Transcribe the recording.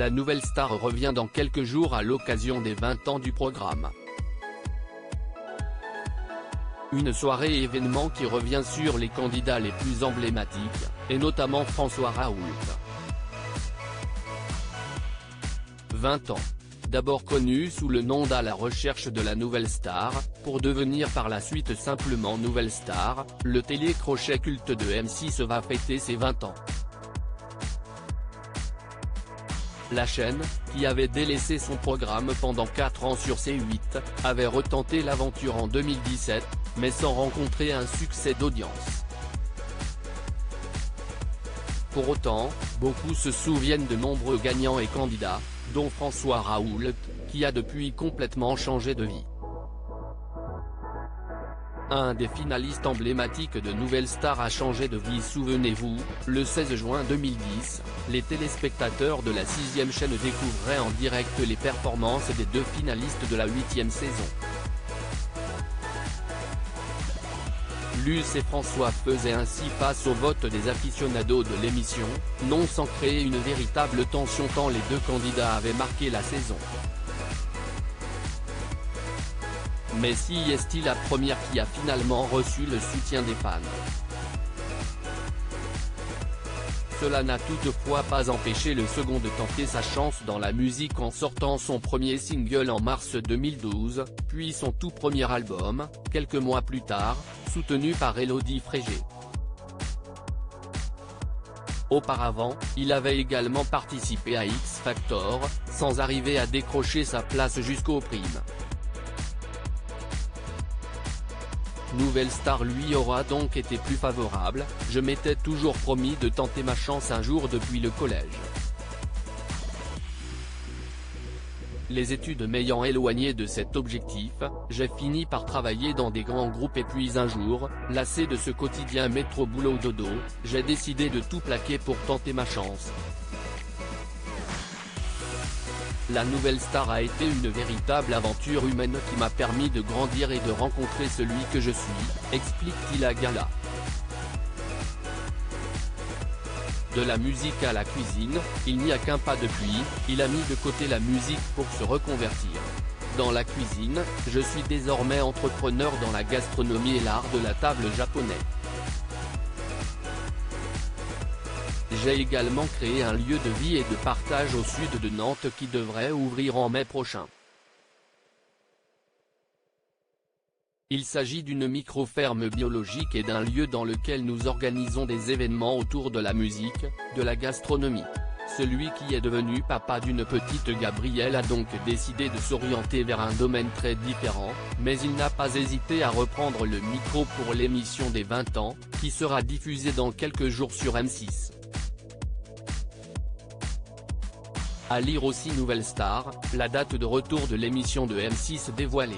la nouvelle star revient dans quelques jours à l'occasion des 20 ans du programme. Une soirée événement qui revient sur les candidats les plus emblématiques, et notamment François Raoult. 20 ans. D'abord connu sous le nom d'À la recherche de la nouvelle star, pour devenir par la suite simplement Nouvelle Star, le télécrochet culte de M6 va fêter ses 20 ans. La chaîne, qui avait délaissé son programme pendant 4 ans sur C8, avait retenté l'aventure en 2017, mais sans rencontrer un succès d'audience. Pour autant, beaucoup se souviennent de nombreux gagnants et candidats, dont François Raoult, qui a depuis complètement changé de vie. Un des finalistes emblématiques de Nouvelle Star a changé de vie. Souvenez-vous, le 16 juin 2010, les téléspectateurs de la 6e chaîne découvraient en direct les performances des 2 finalistes de la 8e saison. Luce et François faisaient ainsi face au vote des aficionados de l'émission, non sans créer une véritable tension tant les 2 candidats avaient marqué la saison. Mais si est-il la première qui a finalement reçu le soutien des fans? Cela n'a toutefois pas empêché le second de tenter sa chance dans la musique en sortant son premier single en mars 2012, puis son tout premier album, quelques mois plus tard, soutenu par Élodie Frégé. Auparavant, il avait également participé à X Factor, sans arriver à décrocher sa place jusqu'aux primes. Nouvelle Star lui aura donc été plus favorable, je m'étais toujours promis de tenter ma chance un jour depuis le collège. Les études m'ayant éloigné de cet objectif, j'ai fini par travailler dans des grands groupes et puis un jour, lassé de ce quotidien métro boulot dodo, j'ai décidé de tout plaquer pour tenter ma chance. La Nouvelle Star a été une véritable aventure humaine qui m'a permis de grandir et de rencontrer celui que je suis, explique-t-il à Gala. De la musique à la cuisine, il n'y a qu'un pas depuis, il a mis de côté la musique pour se reconvertir. Dans la cuisine, je suis désormais entrepreneur dans la gastronomie et l'art de la table japonais. J'ai également créé un lieu de vie et de partage au sud de Nantes qui devrait ouvrir en mai prochain. Il s'agit d'une micro-ferme biologique et d'un lieu dans lequel nous organisons des événements autour de la musique, de la gastronomie. Celui qui est devenu papa d'une petite Gabrielle a donc décidé de s'orienter vers un domaine très différent, mais il n'a pas hésité à reprendre le micro pour l'émission des 20 ans, qui sera diffusée dans quelques jours sur M6. À lire aussi Nouvelle Star, la date de retour de l'émission de M6 dévoilée.